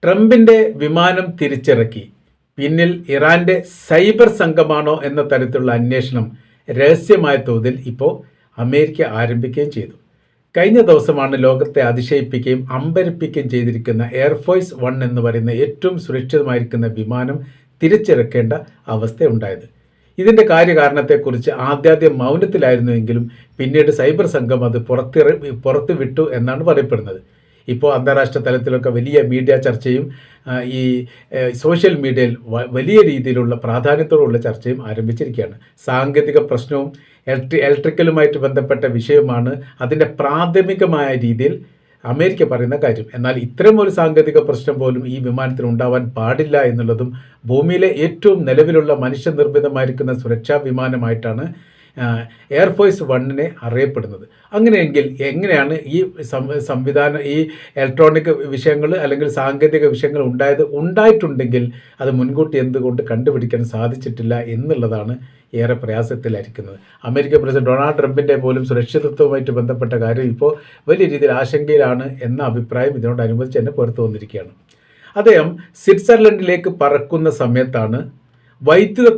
ട്രംപിൻ്റെ വിമാനം തിരിച്ചിറക്കി. പിന്നിൽ ഇറാൻ്റെ സൈബർ സംഘമാണോ എന്ന തരത്തിലുള്ള അന്വേഷണം രഹസ്യമായ തോതിൽ ഇപ്പോൾ അമേരിക്ക ആരംഭിക്കുകയും ചെയ്തു. കഴിഞ്ഞ ദിവസമാണ് ലോകത്തെ അതിശയിപ്പിക്കുകയും അമ്പരപ്പിക്കുകയും ചെയ്തിരിക്കുന്ന എയർഫോഴ്സ് 1 എന്ന് പറയുന്ന ഏറ്റവും സുരക്ഷിതമായിരിക്കുന്ന വിമാനം തിരിച്ചിറക്കേണ്ട അവസ്ഥയുണ്ടായത്. ഇതിൻ്റെ കാര്യകാരണത്തെക്കുറിച്ച് ആദ്യം മൗനത്തിലായിരുന്നുവെങ്കിലും പിന്നീട് സൈബർ സംഘം അത് പുറത്തു വിട്ടു എന്നാണ് പറയപ്പെടുന്നത്. ഇപ്പോൾ അന്താരാഷ്ട്ര തലത്തിലൊക്കെ വലിയ മീഡിയ ചർച്ചയും ഈ സോഷ്യൽ മീഡിയയിൽ വലിയ രീതിയിലുള്ള പ്രാധാന്യത്തോടുള്ള ചർച്ചയും ആരംഭിച്ചിരിക്കുകയാണ്. സാങ്കേതിക പ്രശ്നവും ഇലക്ട്രിക്കലുമായിട്ട് ബന്ധപ്പെട്ട വിഷയമാണ് അതിൻ്റെ പ്രാഥമികമായ രീതിയിൽ അമേരിക്ക പറയുന്ന കാര്യം. എന്നാൽ ഇത്തരം ഒരു സാങ്കേതിക പ്രശ്നം പോലും ഈ വിമാനത്തിന് ഉണ്ടാവാൻ പാടില്ല എന്നുള്ളതും ഭൂമിയിലെ ഏറ്റവും നിലവിലുള്ള മനുഷ്യനിർമ്മിതമായിരിക്കുന്ന സുരക്ഷാ വിമാനമായിട്ടാണ് എയർഫോഴ്സ് 1 അറിയപ്പെടുന്നത്. അങ്ങനെയെങ്കിൽ എങ്ങനെയാണ് ഈ ഈ ഇലക്ട്രോണിക് വിഷയങ്ങൾ അല്ലെങ്കിൽ സാങ്കേതിക വിഷയങ്ങൾ ഉണ്ടായിട്ടുണ്ടെങ്കിൽ അത് മുൻകൂട്ടി എന്തുകൊണ്ട് കണ്ടുപിടിക്കാൻ സാധിച്ചിട്ടില്ല എന്നുള്ളതാണ് ഏറെ പ്രയാസത്തിലായിരിക്കുന്നത്. അമേരിക്കൻ പ്രസിഡന്റ് ഡൊണാൾഡ് ട്രംപിൻ്റെ പോലും സുരക്ഷിതത്വവുമായിട്ട് ബന്ധപ്പെട്ട കാര്യം ഇപ്പോൾ വലിയ രീതിയിൽ ആശങ്കയിലാണ് എന്ന അഭിപ്രായം ഇതിനോടനുബന്ധിച്ച് തന്നെ പുറത്തു വന്നിരിക്കുകയാണ്. അദ്ദേഹം സ്വിറ്റ്സർലൻഡിലേക്ക് പറക്കുന്ന സമയത്താണ് വൈദ്യുത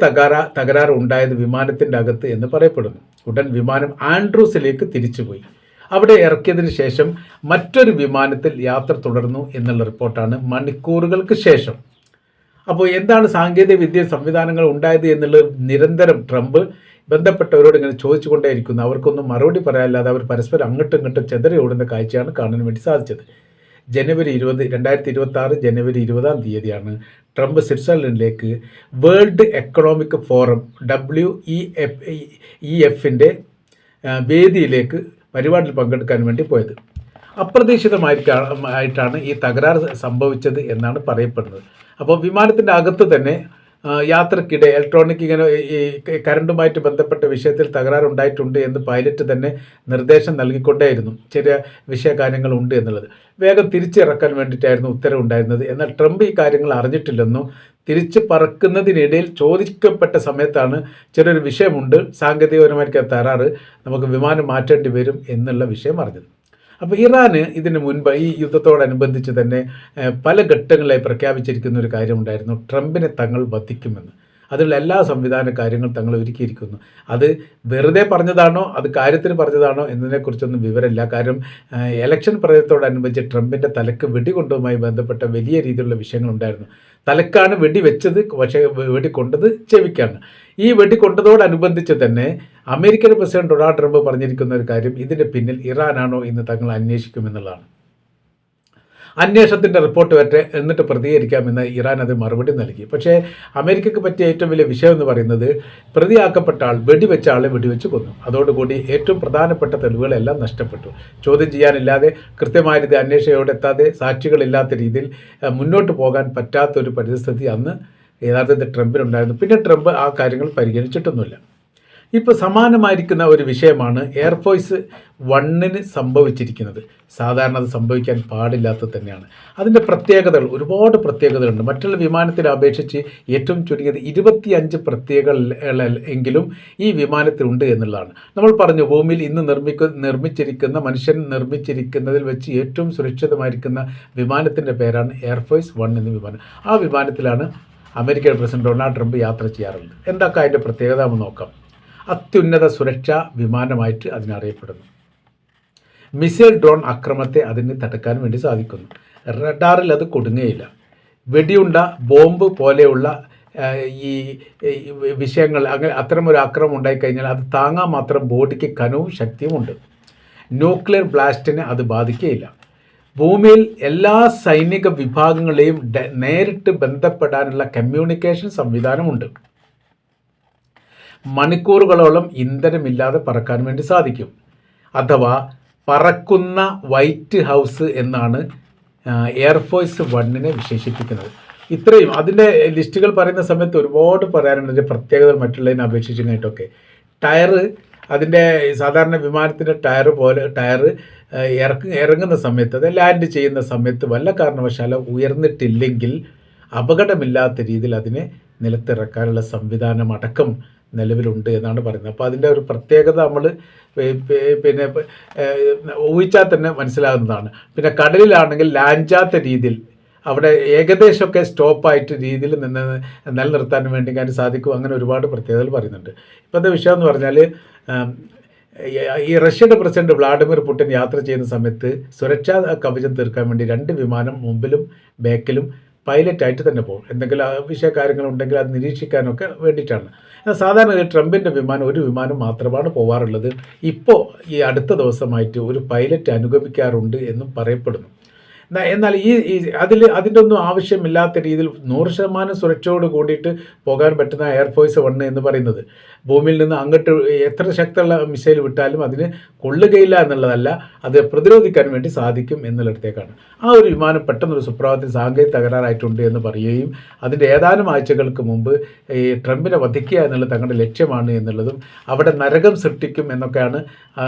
തകരാറ് ഉണ്ടായത് വിമാനത്തിൻ്റെ അകത്ത് എന്ന് പറയപ്പെടുന്നു. ഉടൻ വിമാനം ആൻഡ്രൂസിലേക്ക് തിരിച്ചുപോയി. അവിടെ ഇറക്കിയതിന് ശേഷം മറ്റൊരു വിമാനത്തിൽ യാത്ര തുടർന്നു എന്നുള്ള റിപ്പോർട്ടാണ് മണിക്കൂറുകൾക്ക് ശേഷം. അപ്പോൾ എന്താണ് സാങ്കേതിക വിദ്യ സംവിധാനങ്ങൾ ഉണ്ടായത് എന്നുള്ളത് നിരന്തരം ട്രംപ് ബന്ധപ്പെട്ടവരോട് ഇങ്ങനെ ചോദിച്ചുകൊണ്ടേയിരിക്കുന്നു. അവർക്കൊന്നും മറുപടി പറയാനില്ലാതെ അവർ പരസ്പരം അങ്ങോട്ടും ഇങ്ങോട്ടും ചെതറി ഓടുന്ന കാഴ്ചയാണ് കാണാൻ വേണ്ടി സാധിച്ചത്. ജനുവരി 2026 ജനുവരി 20 ട്രംപ് സ്വിറ്റ്സർലൻഡിലേക്ക് വേൾഡ് എക്കണോമിക് ഫോറം WEF വേദിയിലേക്ക് പരിപാടിയിൽ പങ്കെടുക്കാൻ വേണ്ടി പോയത്. അപ്രതീക്ഷിതമായിട്ടാണ് ഈ തകരാറ് സംഭവിച്ചത് എന്നാണ് പറയപ്പെടുന്നത്. അപ്പോൾ വിമാനത്തിൻ്റെ അകത്ത് തന്നെ യാത്രക്കിടെ ഇലക്ട്രോണിക് ഈ കറണ്ടുമായിട്ട് ബന്ധപ്പെട്ട വിഷയത്തിൽ തകരാറുണ്ടായിട്ടുണ്ട് എന്ന് പൈലറ്റ് തന്നെ നിർദ്ദേശം നൽകിക്കൊണ്ടേയിരുന്നു. ചെറിയ വിഷയകാര്യങ്ങളുണ്ട് എന്നുള്ളത് വേഗം തിരിച്ചിറക്കാൻ വേണ്ടിയിട്ടായിരുന്നു ഉത്തരവുണ്ടായിരുന്നത്. എന്നാൽ ട്രംപ് ഈ കാര്യങ്ങൾ അറിഞ്ഞിട്ടില്ലെന്നും തിരിച്ച് പറക്കുന്നതിനിടയിൽ ചോദിക്കപ്പെട്ട സമയത്താണ് ചെറിയൊരു വിഷയമുണ്ട്, സാങ്കേതികപരമായിരിക്കും തകരാറ്, നമുക്ക് വിമാനം മാറ്റേണ്ടി വരും എന്നുള്ള വിഷയം അറിഞ്ഞത്. അപ്പോൾ ഇറാന് ഇതിന് മുൻപ് ഈ യുദ്ധത്തോടനുബന്ധിച്ച് തന്നെ പല ഘട്ടങ്ങളിലായി പ്രഖ്യാപിച്ചിരിക്കുന്ന ഒരു കാര്യമുണ്ടായിരുന്നു, ട്രംപിനെ തങ്ങൾ വധിക്കുമെന്ന്. അതിലുള്ള എല്ലാ സംവിധാന കാര്യങ്ങളും തങ്ങൾ ഒരുക്കിയിരിക്കുന്നു. അത് വെറുതെ പറഞ്ഞതാണോ അത് കാര്യത്തിന് പറഞ്ഞതാണോ എന്നതിനെക്കുറിച്ചൊന്നും വിവരമില്ല. കാരണം ഇലക്ഷൻ പ്രചരണത്തോടനുബന്ധിച്ച് ട്രംപിൻ്റെ തലക്ക് വെടികൊണ്ടതുമായി ബന്ധപ്പെട്ട വലിയ രീതിയിലുള്ള വിഷയങ്ങളുണ്ടായിരുന്നു. തലക്കാണ് വെടി വെച്ചത്, പക്ഷേ വെടിക്കൊണ്ടത് ചെവിക്കാണ്. ഈ വെടിക്കൊണ്ടതോടനുബന്ധിച്ച് തന്നെ അമേരിക്കൻ പ്രസിഡന്റ് ഡൊണാൾഡ് ട്രംപ് പറഞ്ഞിരിക്കുന്ന ഒരു കാര്യം, ഇതിൻ്റെ പിന്നിൽ ഇറാനാണോ എന്ന് തങ്ങൾ അന്വേഷിക്കുമെന്നുള്ളതാണ്. അന്വേഷണത്തിൻ്റെ റിപ്പോർട്ട് വരട്ടെ, എന്നിട്ട് പ്രതികരിക്കാമെന്ന് ഇറാൻ അത് മറുപടി നൽകി. പക്ഷേ അമേരിക്കയ്ക്ക് പറ്റിയ ഏറ്റവും വലിയ വിഷയം എന്ന് പറയുന്നത് പ്രതിയാക്കപ്പെട്ട ആൾ വെടിവെച്ച ആളെ വെടിവെച്ച് കൊന്നു. അതോടുകൂടി ഏറ്റവും പ്രധാനപ്പെട്ട തെളിവുകളെല്ലാം നഷ്ടപ്പെട്ടു. ചോദ്യം ചെയ്യാനില്ലാതെ, കൃത്യമായ രീതി അന്വേഷണയോടെ എത്താതെ, സാക്ഷികളില്ലാത്ത രീതിയിൽ മുന്നോട്ട് പോകാൻ പറ്റാത്തൊരു പരിസ്ഥിതി അന്ന് യഥാർത്ഥത്തിൽ ട്രംപിനുണ്ടായിരുന്നു. പിന്നെ ട്രംപ് ആ കാര്യങ്ങൾ പരിഗണിച്ചിട്ടൊന്നുമില്ല. ഇപ്പോൾ സമാനമായിരിക്കുന്ന ഒരു വിഷയമാണ് എയർഫോഴ്സ് 1 സംഭവിച്ചിരിക്കുന്നത്. സാധാരണ അത് സംഭവിക്കാൻ പാടില്ലാത്തത് തന്നെയാണ്. അതിൻ്റെ പ്രത്യേകതകൾ, ഒരുപാട് പ്രത്യേകതകളുണ്ട്. മറ്റുള്ള വിമാനത്തിനെ അപേക്ഷിച്ച് ഏറ്റവും ചുരുങ്ങിയത് 25 പ്രത്യേകതകൾ എങ്കിലും ഈ വിമാനത്തിലുണ്ട് എന്നുള്ളതാണ്. നമ്മൾ പറഞ്ഞു, ഭൂമിയിൽ ഇന്ന് നിർമ്മിച്ചിരിക്കുന്ന മനുഷ്യൻ നിർമ്മിച്ചിരിക്കുന്നതിൽ വെച്ച് ഏറ്റവും സുരക്ഷിതമായിരിക്കുന്ന വിമാനത്തിൻ്റെ പേരാണ് എയർഫോഴ്സ് 1 എന്ന വിമാനം. ആ വിമാനത്തിലാണ് അമേരിക്കൻ പ്രസിഡന്റ് ഡൊണാൾഡ് ട്രംപ് യാത്ര ചെയ്യാറുള്ളത്. എന്തൊക്കെ അതിൻ്റെ പ്രത്യേകത എന്ന് നോക്കാം. അത്യുന്നത സുരക്ഷാ വിമാനമായിട്ട് അതിനറിയപ്പെടുന്നു. മിസൈൽ ഡ്രോൺ ആക്രമണത്തെ അതിന് തടുക്കാൻ വേണ്ടി സാധിക്കുന്നു. റഡാറിൽ അത് കൊടുങ്ങയില്ല. വെടിയുണ്ട, ബോംബ് പോലെയുള്ള ഈ വിഷയങ്ങൾ, അങ്ങനെ അത്തരമൊരു ആക്രമണം ഉണ്ടായിക്കഴിഞ്ഞാൽ അത് താങ്ങാൻ മാത്രം ബോഡിക്ക് കനവും ശക്തിയുമുണ്ട്. ന്യൂക്ലിയർ ബ്ലാസ്റ്റിനെ അത് ബാധിക്കുകയില്ല. ഭൂമിയിൽ എല്ലാ സൈനിക വിഭാഗങ്ങളെയും നേരിട്ട് ബന്ധപ്പെടാനുള്ള കമ്മ്യൂണിക്കേഷൻ സംവിധാനമുണ്ട്. മണിക്കൂറുകളോളം ഇന്ധനമില്ലാതെ പറക്കാൻ വേണ്ടി സാധിക്കും. അഥവാ പറക്കുന്ന വൈറ്റ് ഹൗസ് എന്നാണ് എയർഫോഴ്സ് 1 വിശേഷിപ്പിക്കുന്നത്. ഇത്രയും അതിൻ്റെ ലിസ്റ്റുകൾ പറയുന്ന സമയത്ത് ഒരുപാട് പറയാനുണ്ട്. അതിൻ്റെ പ്രത്യേകത മറ്റുള്ളതിനെ അപേക്ഷിച്ചിട്ടായിട്ടൊക്കെ. ടയറ്, അതിൻ്റെ സാധാരണ വിമാനത്തിൻ്റെ ടയർ ഇറങ്ങുന്ന സമയത്ത്, അത് ലാൻഡ് ചെയ്യുന്ന സമയത്ത് വല്ല കാരണവശാലും ഉയർന്നിട്ടില്ലെങ്കിൽ അപകടമില്ലാത്ത രീതിയിൽ അതിനെ നിലത്തിറക്കാനുള്ള സംവിധാനം അടക്കം നിലവിലുണ്ട് എന്നാണ് പറയുന്നത്. അപ്പോൾ അതിൻ്റെ ഒരു പ്രത്യേകത നമ്മൾ പിന്നെ ഊഹിച്ചാൽ തന്നെ മനസ്സിലാകുന്നതാണ്. പിന്നെ കടലിലാണെങ്കിൽ ലാഞ്ചാത്ത രീതിയിൽ അവിടെ ഏകദേശമൊക്കെ സ്റ്റോപ്പായിട്ട് രീതിയിൽ നിന്ന് നിലനിർത്താൻ വേണ്ടി ഞാൻ സാധിക്കും. അങ്ങനെ ഒരുപാട് പ്രത്യേകതകൾ പറയുന്നുണ്ട്. ഇപ്പോഴത്തെ വിഷയം എന്ന് പറഞ്ഞാൽ ഈ റഷ്യയുടെ പ്രസിഡന്റ് വ്ളാഡിമിർ പുടിൻ യാത്ര ചെയ്യുന്ന സമയത്ത് സുരക്ഷാ കവചം തീർക്കാൻ വേണ്ടി 2 വിമാനം മുമ്പിലും ബാക്കിലും പൈലറ്റായിട്ട് തന്നെ പോകും. എന്തെങ്കിലും ആവശ്യ കാര്യങ്ങളുണ്ടെങ്കിൽ അത് നിരീക്ഷിക്കാനൊക്കെ വേണ്ടിയിട്ടാണ്. സാധാരണ ട്രംപിൻ്റെ വിമാനം ഒരു വിമാനം മാത്രമാണ് പോകാറുള്ളത്. ഇപ്പോൾ ഈ അടുത്ത ദിവസമായിട്ട് ഒരു പൈലറ്റ് അനുഗമിക്കാറുണ്ട് എന്നും പറയപ്പെടുന്നു. എന്നാൽ അതിൻ്റെ ഒന്നും ആവശ്യമില്ലാത്ത രീതിയിൽ 100% സുരക്ഷയോട് കൂടിയിട്ട് പോകാൻ പറ്റുന്ന എയർഫോഴ്സ് 1 എന്ന് പറയുന്നത് ഭൂമിയിൽ നിന്ന് അങ്ങോട്ട് എത്ര ശക്തിയുള്ള മിസൈൽ വിട്ടാലും അതിന് കൊള്ളുകയില്ല എന്നുള്ളതല്ല, അത് പ്രതിരോധിക്കാൻ വേണ്ടി സാധിക്കും എന്നുള്ളിടത്തേക്കാണ്. ആ ഒരു വിമാനം പെട്ടെന്നൊരു സുപ്രഭാതത്തിൽ സാങ്കേതിക തകരാറായിട്ടുണ്ട് എന്ന് പറയുകയും അതിൻ്റെ ഏതാനും ആഴ്ചകൾക്ക് മുമ്പ് ഈ ട്രംപിനെ വധിക്കുക എന്നുള്ളത് തങ്ങളുടെ ലക്ഷ്യമാണ് എന്നുള്ളതും അവിടെ നരകം സൃഷ്ടിക്കും എന്നൊക്കെയാണ്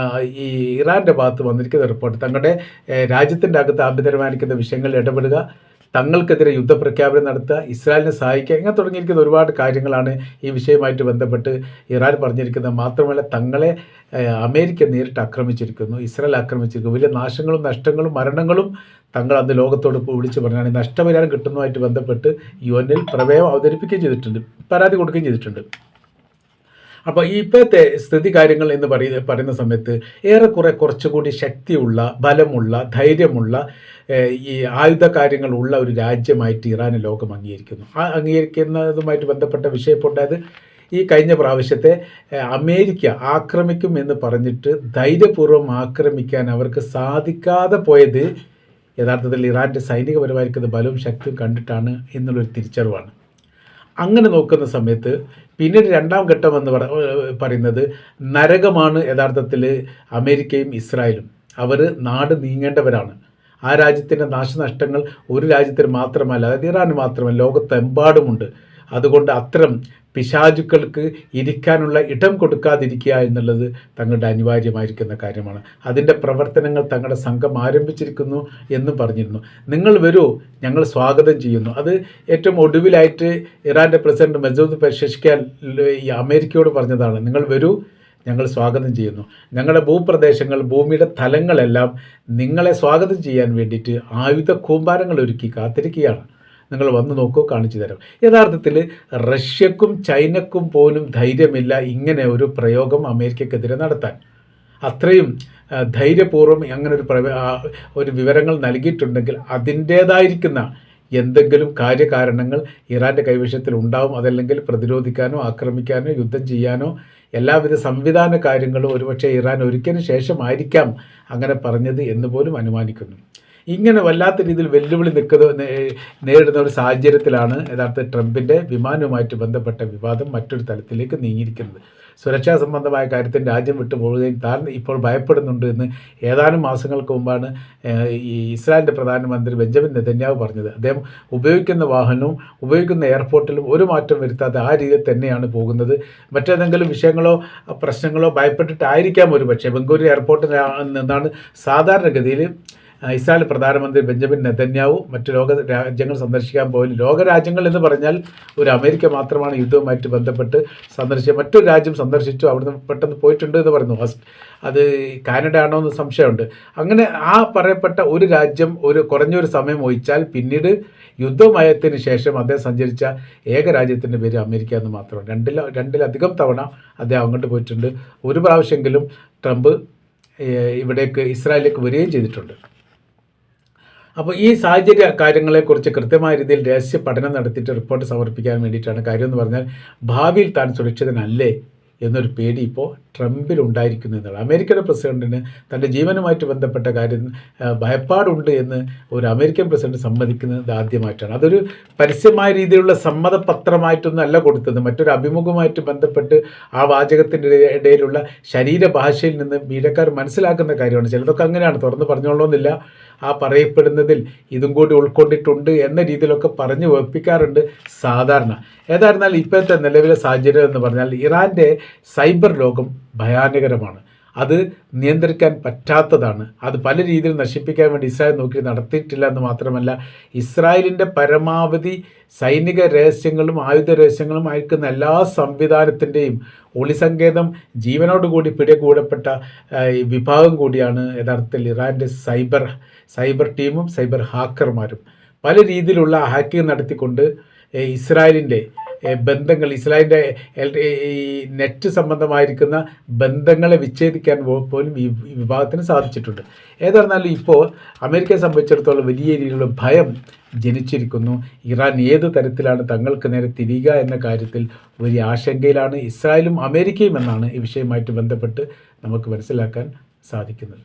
ഈ ഇറാൻ്റെ ഭാഗത്ത് വന്നിരിക്കുന്ന റിപ്പോർട്ട്. തങ്ങളുടെ രാജ്യത്തിൻ്റെ അകത്ത് ആഭ്യന്തരമായിരിക്കുന്ന വിഷയങ്ങളിൽ ഇടപെടുക, തങ്ങൾക്കെതിരെ യുദ്ധപ്രഖ്യാപനം നടത്തുക, ഇസ്രായേലിനെ സഹായിക്കുക, ഇങ്ങനെ തുടങ്ങിയിരിക്കുന്ന ഒരുപാട് കാര്യങ്ങളാണ് ഈ വിഷയവുമായിട്ട് ബന്ധപ്പെട്ട് ഇറാൻ പറഞ്ഞിരിക്കുന്നത്. മാത്രമല്ല തങ്ങളെ അമേരിക്ക നേരിട്ട് ആക്രമിച്ചിരിക്കുന്നു, ഇസ്രായേൽ ആക്രമിച്ചിരിക്കുന്നു, വലിയ നാശങ്ങളും നഷ്ടങ്ങളും മരണങ്ങളും തങ്ങൾ അന്ന് ലോകത്തോട് വിളിച്ചു പറഞ്ഞാണ്. നഷ്ടപരിഹാരം കിട്ടുന്നതുമായിട്ട് ബന്ധപ്പെട്ട് UN-ൽ പ്രമേയം അവതരിപ്പിക്കുകയും ചെയ്തിട്ടുണ്ട്, പരാതി കൊടുക്കുകയും ചെയ്തിട്ടുണ്ട്. അപ്പോൾ ഇപ്പോഴത്തെ സ്ഥിതി കാര്യങ്ങൾ എന്ന് പറയുന്ന സമയത്ത് ഏറെക്കുറെ കുറച്ചുകൂടി ശക്തിയുള്ള, ബലമുള്ള, ധൈര്യമുള്ള ഈ ആയുധ കാര്യങ്ങളുള്ള ഒരു രാജ്യമായിട്ട് ഇറാനെ ലോകം അംഗീകരിക്കുന്നു. ആ അംഗീകരിക്കുന്നതുമായിട്ട് ബന്ധപ്പെട്ട വിഷയമുണ്ടായത് ഈ കഴിഞ്ഞ പ്രാവശ്യത്തെ അമേരിക്ക ആക്രമിക്കും എന്ന് പറഞ്ഞിട്ട് ധൈര്യപൂർവ്വം ആക്രമിക്കാൻ അവർക്ക് സാധിക്കാതെ പോയത് യഥാർത്ഥത്തിൽ ഇറാൻ്റെ സൈനികപരമായിരിക്കുന്ന ബലവും ശക്തിയും കണ്ടിട്ടാണ് എന്നുള്ളൊരു തിരിച്ചറിവാണ്. അങ്ങനെ നോക്കുന്ന സമയത്ത് പിന്നീട് 2ാം ഘട്ടം എന്ന് പറയുന്നത് നരകമാണ്. യഥാർത്ഥത്തിൽ അമേരിക്കയും ഇസ്രായേലും അവർ നാട് നീങ്ങേണ്ടവരാണ്. ആ രാജ്യത്തിൻ്റെ നാശനഷ്ടങ്ങൾ ഒരു രാജ്യത്തിന് മാത്രമല്ല, അതായത് ഇറാന് മാത്രമല്ല, ലോകത്തെമ്പാടുമുണ്ട്. അതുകൊണ്ട് അത്തരം പിശാചുക്കൾക്ക് ഇരിക്കാനുള്ള ഇടം കൊടുക്കാതിരിക്കുക എന്നുള്ളത് തങ്ങളുടെ അനിവാര്യമായിരിക്കുന്ന കാര്യമാണ്. അതിൻ്റെ പ്രവർത്തനങ്ങൾ തങ്ങളുടെ സംഘം ആരംഭിച്ചിരിക്കുന്നു എന്നും പറഞ്ഞിരുന്നു. നിങ്ങൾ വരൂ, ഞങ്ങൾ സ്വാഗതം ചെയ്യുന്നു. അത് ഏറ്റവും ഒടുവിലായിട്ട് ഇറാൻ്റെ പ്രസിഡന്റ് മസൂദ് പെസഷ്കിയാൻ ഈ അമേരിക്കയോട് പറഞ്ഞതാണ്, നിങ്ങൾ വരൂ, ഞങ്ങൾ സ്വാഗതം ചെയ്യുന്നു. ഞങ്ങളുടെ ഭൂപ്രദേശങ്ങൾ, ഭൂമിയുടെ തലങ്ങളെല്ലാം നിങ്ങളെ സ്വാഗതം ചെയ്യാൻ വേണ്ടിയിട്ട് ആയുധ കൂമ്പാരങ്ങൾ ഒരുക്കി കാത്തിരിക്കുകയാണ്. നിങ്ങൾ വന്ന് നോക്കൂ, കാണിച്ചു തരാം. യഥാർത്ഥത്തിൽ റഷ്യക്കും ചൈനക്കും പോലും ധൈര്യമില്ല ഇങ്ങനെ ഒരു പ്രയോഗം അമേരിക്കക്കെതിരെ നടത്താൻ. അത്രയും ധൈര്യപൂർവ്വം അങ്ങനെ ഒരു വിവരങ്ങൾ നൽകിയിട്ടുണ്ടെങ്കിൽ അതിൻ്റേതായിരിക്കുന്ന എന്തെങ്കിലും കാര്യകാരണങ്ങൾ ഇറാൻ്റെ കൈവശത്തിൽ ഉണ്ടാവും. അതല്ലെങ്കിൽ പ്രതിരോധിക്കാനോ ആക്രമിക്കാനോ യുദ്ധം ചെയ്യാനോ എല്ലാവിധ സംവിധാന കാര്യങ്ങളും ഒരുപക്ഷെ ഇറാൻ ഒരുക്കിയതിന് ശേഷമായിരിക്കാം അങ്ങനെ പറഞ്ഞത് എന്ന് പോലും അനുമാനിക്കുന്നു. ഇങ്ങനെ വല്ലാത്ത രീതിയിൽ വെല്ലുവിളി നേരിടുന്ന ഒരു സാഹചര്യത്തിലാണ് യഥാർത്ഥ ട്രംപിൻ്റെ വിമാനവുമായിട്ട് ബന്ധപ്പെട്ട വിവാദം മറ്റൊരു തലത്തിലേക്ക് നീങ്ങിയിരിക്കുന്നത്. സുരക്ഷാ സംബന്ധമായ കാര്യത്തിൽ രാജ്യം വിട്ടു പോകുകയും താൻ ഇപ്പോൾ ഭയപ്പെടുന്നുണ്ട് എന്ന് ഏതാനും മാസങ്ങൾക്ക് മുമ്പാണ് ഈ ഇസ്രായേലിൻ്റെ പ്രധാനമന്ത്രി ബെഞ്ചമിൻ നെതന്യാഹു പറഞ്ഞത്. അദ്ദേഹം ഉപയോഗിക്കുന്ന വാഹനവും ഉപയോഗിക്കുന്ന എയർപോർട്ടിലും ഒരു മാറ്റം വരുത്താതെ ആ രീതിയിൽ തന്നെയാണ് പോകുന്നത്. മറ്റേതെങ്കിലും വിഷയങ്ങളോ പ്രശ്നങ്ങളോ ഭയപ്പെട്ടിട്ടായിരിക്കാം ഒരു പക്ഷേ ബംഗൂരു എയർപോർട്ടിൽ നിന്നാണ് സാധാരണഗതിയിൽ ഇസ്രായേൽ പ്രധാനമന്ത്രി ബെഞ്ചമിൻ നെതന്യാഹു മറ്റ് ലോക രാജ്യങ്ങൾ സന്ദർശിക്കാൻ പോയി. ലോകരാജ്യങ്ങൾ എന്ന് പറഞ്ഞാൽ ഒരു അമേരിക്ക മാത്രമാണ് യുദ്ധവുമായിട്ട് ബന്ധപ്പെട്ട് സന്ദർശിച്ചത്. മറ്റൊരു രാജ്യം സന്ദർശിച്ചു, അവിടുന്ന് പെട്ടെന്ന് പോയിട്ടുണ്ട് എന്ന് പറയുന്നു. അത് കാനഡ ആണോ എന്ന് സംശയമുണ്ട്. അങ്ങനെ ആ പറയപ്പെട്ട ഒരു രാജ്യം കുറഞ്ഞൊരു സമയം ഒഴിച്ചാൽ പിന്നീട് യുദ്ധമയത്തിന് ശേഷം അദ്ദേഹം സഞ്ചരിച്ച ഏക രാജ്യത്തിൻ്റെ പേര് അമേരിക്ക എന്ന് മാത്രമാണ്. രണ്ടിലധികം തവണ അദ്ദേഹം അങ്ങോട്ട് പോയിട്ടുണ്ട്. ഒരു പ്രാവശ്യമെങ്കിലും ട്രംപ് ഇവിടേക്ക് ഇസ്രായേലിലേക്ക് വരികയും ചെയ്തിട്ടുണ്ട്. അപ്പോൾ ഈ സാഹചര്യ കാര്യങ്ങളെക്കുറിച്ച് കൃത്യമായ രീതിയിൽ രഹസ്യ പഠനം നടത്തിയിട്ട് റിപ്പോർട്ട് സമർപ്പിക്കാൻ വേണ്ടിയിട്ടാണ്. കാര്യം എന്ന് പറഞ്ഞാൽ ഭാവിയിൽ താൻ സുരക്ഷിതനല്ലേ എന്നൊരു പേടി ഇപ്പോൾ ട്രംപിലുണ്ടായിരിക്കുന്നു എന്നാണ്. അമേരിക്കയുടെ പ്രസിഡന്റിന് തൻ്റെ ജീവനുമായിട്ട് ബന്ധപ്പെട്ട കാര്യം ഭയപ്പാടുണ്ട് എന്ന് ഒരു അമേരിക്കൻ പ്രസിഡന്റ് സമ്മതിക്കുന്നത് ആദ്യമായിട്ടാണ്. അതൊരു പരസ്യമായ രീതിയിലുള്ള സമ്മതപത്രമായിട്ടൊന്നും അല്ല കൊടുത്തത്, മറ്റൊരു അഭിമുഖമായിട്ട് ബന്ധപ്പെട്ട് ആ വാചകത്തിൻ്റെ ഇടയിലുള്ള ശരീരഭാഷയിൽ നിന്ന് മീഡിയക്കാർ മനസ്സിലാക്കുന്ന കാര്യമാണ്. ചിലതൊക്കെ അങ്ങനെയാണ്, തുറന്ന് പറഞ്ഞോളണമെന്നില്ല. ആ പറയപ്പെടുന്നതിൽ ഇതും കൂടി ഉൾക്കൊണ്ടിട്ടുണ്ട് എന്ന രീതിയിലൊക്കെ പറഞ്ഞ് വെപ്പിക്കാറുണ്ട് സാധാരണ. ഏതായിരുന്നാൽ ഇപ്പോഴത്തെ നിലവിലെ സാഹചര്യം എന്ന് പറഞ്ഞാൽ ഇറാൻ്റെ സൈബർ ലോകം ഭയാനകരമാണ്. അത് നിയന്ത്രിക്കാൻ പറ്റാത്തതാണ്. അത് പല രീതിയിൽ നശിപ്പിക്കാൻ വേണ്ടി ഇസ്രായേൽ നോക്കി നടത്തിയിട്ടില്ല എന്ന് മാത്രമല്ല, ഇസ്രായേലിൻ്റെ പരമാവധി സൈനിക രഹസ്യങ്ങളും ആയുധ രഹസ്യങ്ങളും അയക്കുന്ന എല്ലാ സംവിധാനത്തിൻ്റെയും ഒളിസങ്കേതം ജീവനോടുകൂടി പിടികൂടപ്പെട്ട വിഭാഗം കൂടിയാണ് യഥാർത്ഥത്തിൽ ഇറാൻ്റെ സൈബർ ടീമും സൈബർ ഹാക്കർമാരും. പല രീതിയിലുള്ള ഹാക്കിംഗ് നടത്തിക്കൊണ്ട് ഇസ്രായേലിൻ്റെ ബന്ധങ്ങൾ, ഇസ്രായേലിൻ്റെ ഈ നെറ്റ് സംബന്ധമായിരിക്കുന്ന ബന്ധങ്ങളെ വിച്ഛേദിക്കാൻ പോലും ഈ വിഭാഗത്തിന് സാധിച്ചിട്ടുണ്ട്. ഏതായിരുന്നാലും ഇപ്പോൾ അമേരിക്കയെ സംബന്ധിച്ചിടത്തോളം വലിയ രീതിയിലുള്ള ഭയം ജനിച്ചിരിക്കുന്നു. ഇറാൻ ഏത് തരത്തിലാണ് തങ്ങൾക്ക് നേരെ തിരിയുക എന്ന കാര്യത്തിൽ വലിയ ആശങ്കയിലാണ് ഇസ്രായേലും അമേരിക്കയും എന്നാണ് ഈ വിഷയവുമായിട്ട് ബന്ധപ്പെട്ട് നമുക്ക് മനസ്സിലാക്കാൻ സാധിക്കുന്നത്.